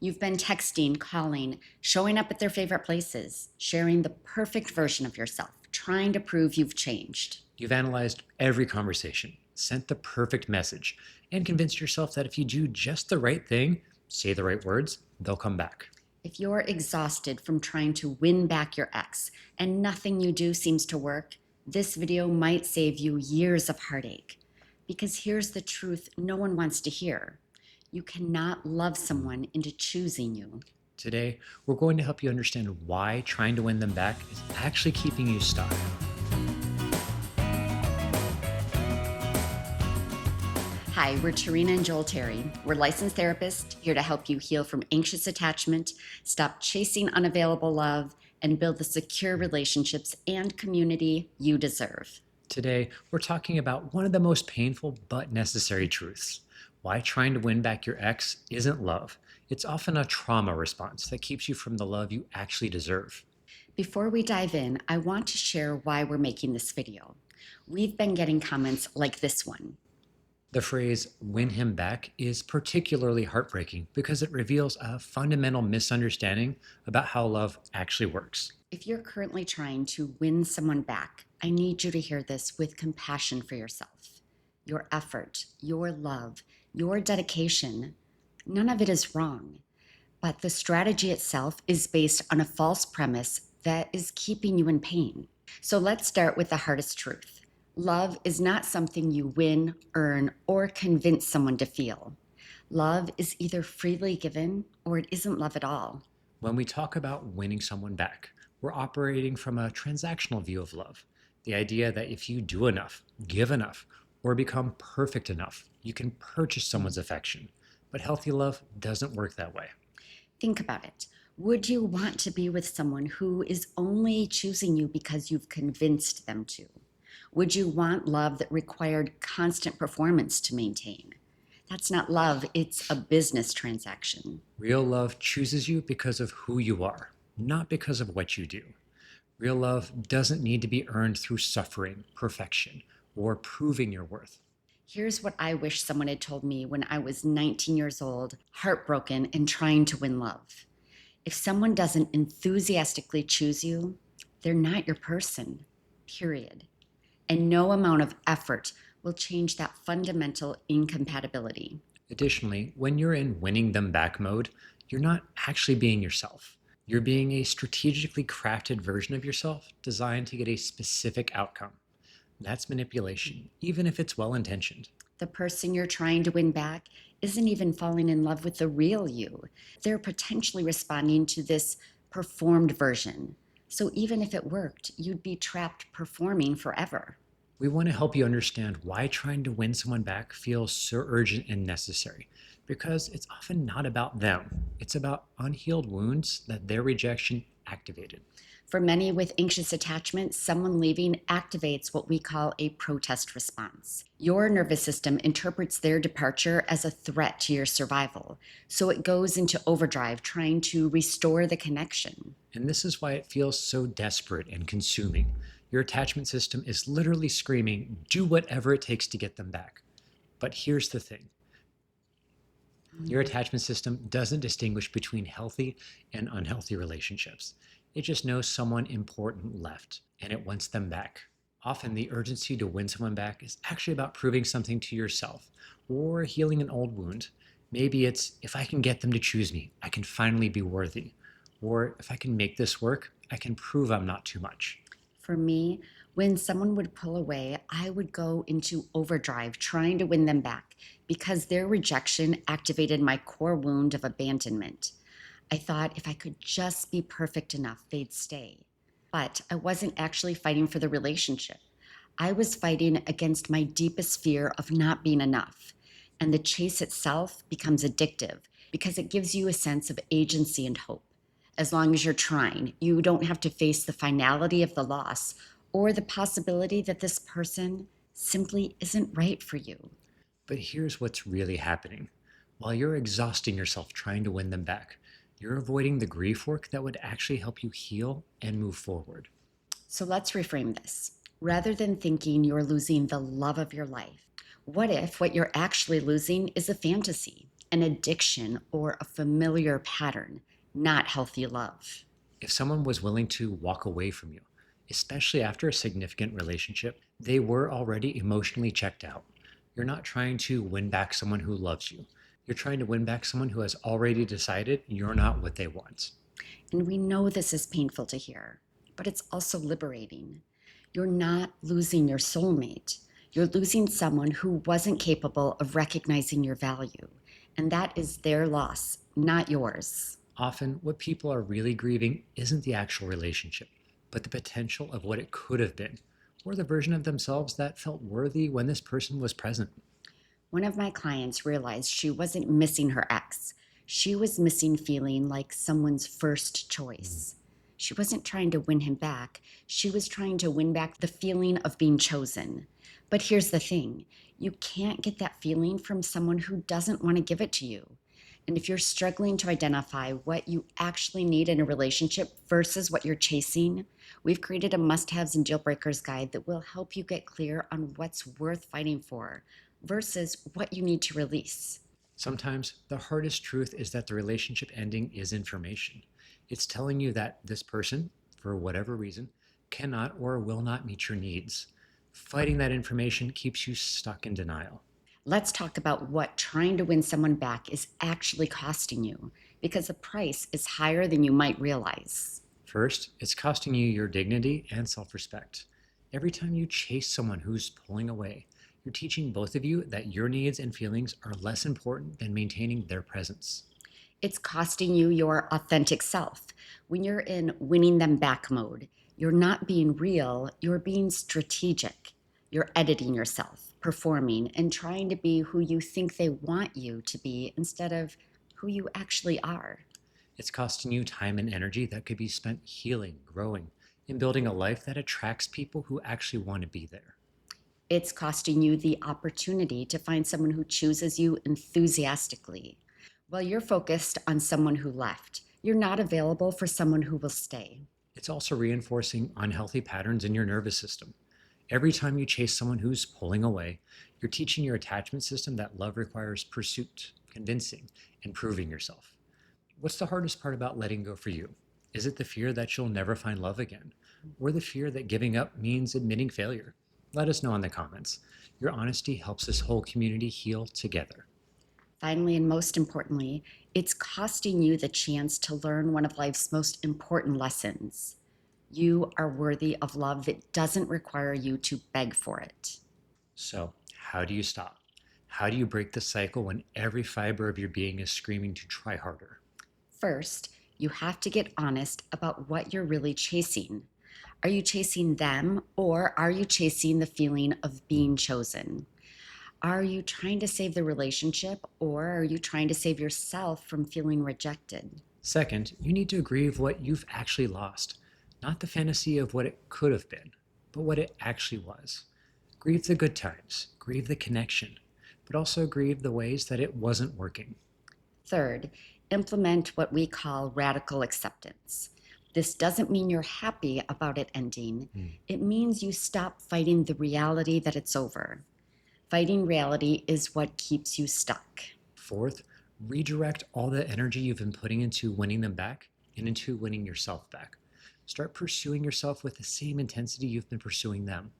You've been texting, calling, showing up at their favorite places, sharing the perfect version of yourself, trying to prove you've changed. You've analyzed every conversation, sent the perfect message, and convinced yourself that if you do just the right thing, say the right words, they'll come back. If you're exhausted from trying to win back your ex and nothing you do seems to work, this video might save you years of heartache. Because here's the truth no one wants to hear. You cannot love someone into choosing you. Today, we're going to help you understand why trying to win them back is actually keeping you stuck. Hi, we're Tehrina and Joel Terry. We're licensed therapists here to help you heal from anxious attachment, stop chasing unavailable love, and build the secure relationships and community you deserve. Today, we're talking about one of the most painful but necessary truths: why trying to win back your ex isn't love. It's often a trauma response that keeps you from the love you actually deserve. Before we dive in, I want to share why we're making this video. We've been getting comments like this one. The phrase win him back is particularly heartbreaking because it reveals a fundamental misunderstanding about how love actually works. If you're currently trying to win someone back, I need you to hear this with compassion for yourself. Your effort, your love, your dedication, none of it is wrong. But the strategy itself is based on a false premise that is keeping you in pain. So let's start with the hardest truth. Love is not something you win, earn, or convince someone to feel. Love is either freely given or it isn't love at all. When we talk about winning someone back, we're operating from a transactional view of love. The idea that if you do enough, give enough, or become perfect enough, you can purchase someone's affection. But healthy love doesn't work that way. Think about it. Would you want to be with someone who is only choosing you because you've convinced them to? Would you want love that required constant performance to maintain? That's not love, it's a business transaction. Real love chooses you because of who you are, not because of what you do. Real love doesn't need to be earned through suffering, perfection, or proving your worth. Here's what I wish someone had told me when I was 19 years old, heartbroken, and trying to win love. If someone doesn't enthusiastically choose you, they're not your person, period. And no amount of effort will change that fundamental incompatibility. Additionally, when you're in winning them back mode, you're not actually being yourself. You're being a strategically crafted version of yourself designed to get a specific outcome. That's manipulation, even if it's well-intentioned. The person you're trying to win back isn't even falling in love with the real you. They're potentially responding to this performed version. So even if it worked, you'd be trapped performing forever. We want to help you understand why trying to win someone back feels so urgent and necessary, because it's often not about them. It's about unhealed wounds that their rejection activated. For many with anxious attachment, someone leaving activates what we call a protest response. Your nervous system interprets their departure as a threat to your survival, so it goes into overdrive trying to restore the connection. And this is why it feels so desperate and consuming. Your attachment system is literally screaming, do whatever it takes to get them back. But here's the thing. Your attachment system doesn't distinguish between healthy and unhealthy relationships. It just knows someone important left, and it wants them back. Often the urgency to win someone back is actually about proving something to yourself or healing an old wound. Maybe it's, if I can get them to choose me, I can finally be worthy. Or if I can make this work, I can prove I'm not too much. For me, when someone would pull away, I would go into overdrive trying to win them back because their rejection activated my core wound of abandonment. I thought if I could just be perfect enough, they'd stay. But I wasn't actually fighting for the relationship. I was fighting against my deepest fear of not being enough. And the chase itself becomes addictive because it gives you a sense of agency and hope. As long as you're trying, you don't have to face the finality of the loss or the possibility that this person simply isn't right for you. But here's what's really happening. While you're exhausting yourself trying to win them back, you're avoiding the grief work that would actually help you heal and move forward. So let's reframe this. Rather than thinking you're losing the love of your life, what if what you're actually losing is a fantasy? an addiction or a familiar pattern, not healthy love. If someone was willing to walk away from you, especially after a significant relationship, they were already emotionally checked out. You're not trying to win back someone who loves you. You're trying to win back someone who has already decided you're not what they want. And we know this is painful to hear, but it's also liberating. You're not losing your soulmate. You're losing someone who wasn't capable of recognizing your value. And that is their loss, not yours. Often, what people are really grieving isn't the actual relationship, but the potential of what it could have been, or the version of themselves that felt worthy when this person was present. One of my clients realized she wasn't missing her ex. She was missing feeling like someone's first choice. She wasn't trying to win him back. She was trying to win back the feeling of being chosen. But here's the thing, you can't get that feeling from someone who doesn't want to give it to you. And if you're struggling to identify what you actually need in a relationship versus what you're chasing, we've created a must haves and deal breakers guide that will help you get clear on what's worth fighting for versus what you need to release. Sometimes the hardest truth is that the relationship ending is information. It's telling you that this person, for whatever reason, cannot or will not meet your needs. Fighting that information keeps you stuck in denial. Let's talk about what trying to win someone back is actually costing you, because the price is higher than you might realize. First, it's costing you your dignity and self respect. Every time you chase someone who's pulling away, you're teaching both of you that your needs and feelings are less important than maintaining their presence. It's costing you your authentic self. When you're in winning them back mode, you're not being real, you're being strategic. You're editing yourself, performing, and trying to be who you think they want you to be instead of who you actually are. It's costing you time and energy that could be spent healing, growing, and building a life that attracts people who actually want to be there. It's costing you the opportunity to find someone who chooses you enthusiastically. While you're focused on someone who left, you're not available for someone who will stay. It's also reinforcing unhealthy patterns in your nervous system. Every time you chase someone who's pulling away, you're teaching your attachment system that love requires pursuit, convincing, and proving yourself. What's the hardest part about letting go for you? Is it the fear that you'll never find love again? Or the fear that giving up means admitting failure? Let us know in the comments. Your honesty helps this whole community heal together. Finally, and most importantly, it's costing you the chance to learn one of life's most important lessons. You are worthy of love that doesn't require you to beg for it. So, how do you stop? How do you break the cycle when every fiber of your being is screaming to try harder? First, you have to get honest about what you're really chasing. Are you chasing them, or are you chasing the feeling of being chosen? Are you trying to save the relationship, or are you trying to save yourself from feeling rejected? Second, you need to grieve what you've actually lost, not the fantasy of what it could have been, but what it actually was. Grieve the good times, grieve the connection, but also grieve the ways that it wasn't working. Third, implement what we call radical acceptance. This doesn't mean you're happy about it ending. It means you stop fighting the reality that it's over. Fighting reality is what keeps you stuck. Fourth, redirect all the energy you've been putting into winning them back and into winning yourself back. Start pursuing yourself with the same intensity you've been pursuing them.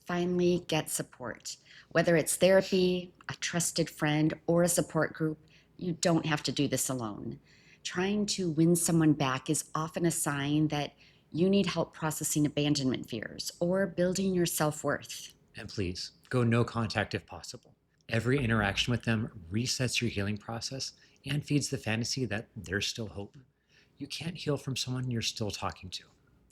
Finally, get support. Whether it's therapy, a trusted friend, or a support group, you don't have to do this alone. Trying to win someone back is often a sign that you need help processing abandonment fears or building your self worth. And please, go no contact if possible. Every interaction with them resets your healing process and feeds the fantasy that there's still hope. You can't heal from someone you're still talking to.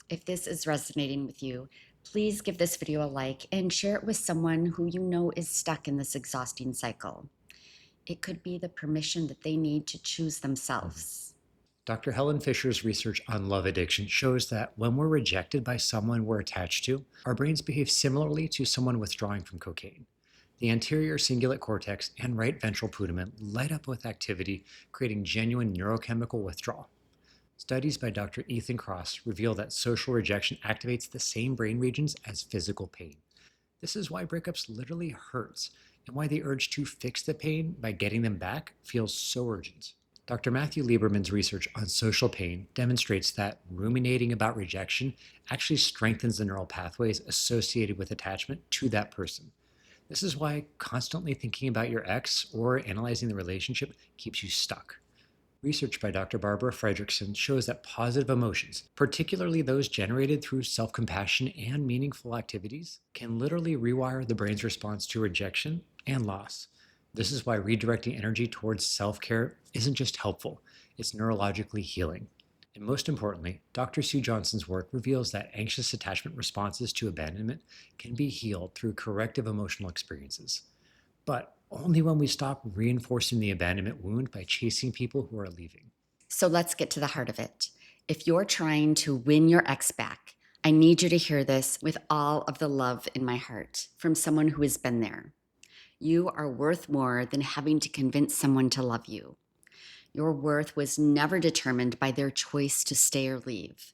If this is resonating with you, please give this video a like and share it with someone who you know is stuck in this exhausting cycle. It could be the permission that they need to choose themselves. Dr. Helen Fisher's research on love addiction shows that when we're rejected by someone we're attached to, our brains behave similarly to someone withdrawing from cocaine. The anterior cingulate cortex and right ventral putamen light up with activity, creating genuine neurochemical withdrawal. Studies by Dr. Ethan Cross reveal that social rejection activates the same brain regions as physical pain. This is why breakups literally hurts. and why the urge to fix the pain by getting them back feels so urgent. Dr. Matthew Lieberman's research on social pain demonstrates that ruminating about rejection actually strengthens the neural pathways associated with attachment to that person. This is why constantly thinking about your ex or analyzing the relationship keeps you stuck. Research by Dr. Barbara Fredrickson shows that positive emotions, particularly those generated through self compassion and meaningful activities, can literally rewire the brain's response to rejection and loss. This is why redirecting energy towards self care isn't just helpful, it's neurologically healing. And most importantly, Dr. Sue Johnson's work reveals that anxious attachment responses to abandonment can be healed through corrective emotional experiences, but only when we stop reinforcing the abandonment wound by chasing people who are leaving. So let's get to the heart of it. If you're trying to win your ex back, I need you to hear this with all of the love in my heart from someone who has been there. You are worth more than having to convince someone to love you. Your worth was never determined by their choice to stay or leave.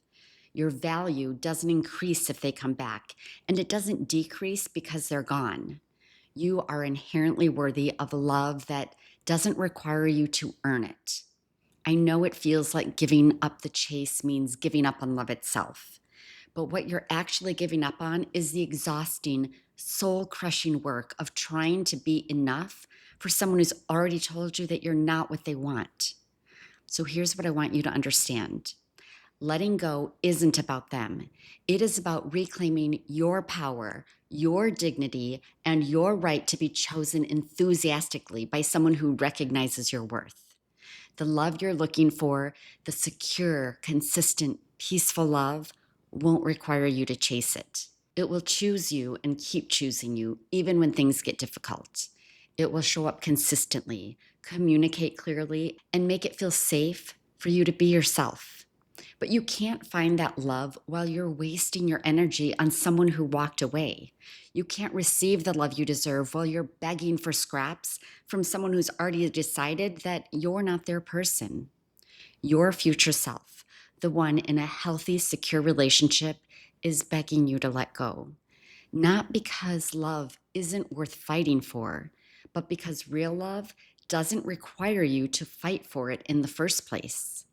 Your value doesn't increase if they come back, and it doesn't decrease because they're gone. You are inherently worthy of love that doesn't require you to earn it. I know it feels like giving up the chase means giving up on love itself, but what you're actually giving up on is the exhausting, soul crushing work of trying to be enough for someone who's already told you that you're not what they want. So here's what I want you to understand. Letting go isn't about them. It is about reclaiming your power, your dignity, and your right to be chosen enthusiastically by someone who recognizes your worth. The love you're looking for, the secure, consistent, peaceful love, won't require you to chase it. It will choose you and keep choosing you, even when things get difficult. It will show up consistently, communicate clearly, and make it feel safe for you to be yourself. But you can't find that love while you're wasting your energy on someone who walked away. You can't receive the love you deserve while you're begging for scraps from someone who's already decided that you're not their person. Your future self, the one in a healthy, secure relationship, is begging you to let go. Not because love isn't worth fighting for, but because real love doesn't require you to fight for it in the first place.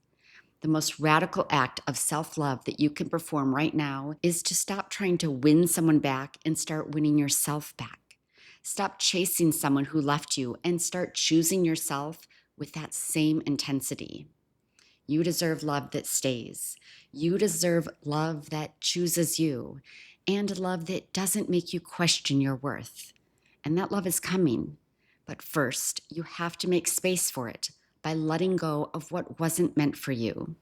The most radical act of self-love that you can perform right now is to stop trying to win someone back and start winning yourself back. Stop chasing someone who left you and start choosing yourself with that same intensity. You deserve love that stays. You deserve love that chooses you, and love that doesn't make you question your worth. And that love is coming. But first, you have to make space for it by letting go of what wasn't meant for you.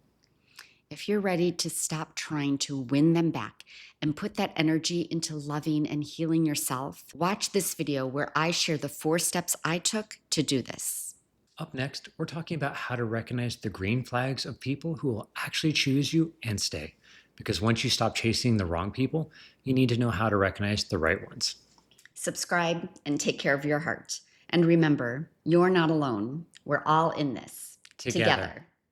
If you're ready to stop trying to win them back and put that energy into loving and healing yourself, watch this video where I share the 4 steps I took to do this. Up next, we're talking about how to recognize the green flags of people who will actually choose you and stay. Because once you stop chasing the wrong people, you need to know how to recognize the right ones. Subscribe and take care of your heart. And remember, you're not alone. We're all in this Together. together.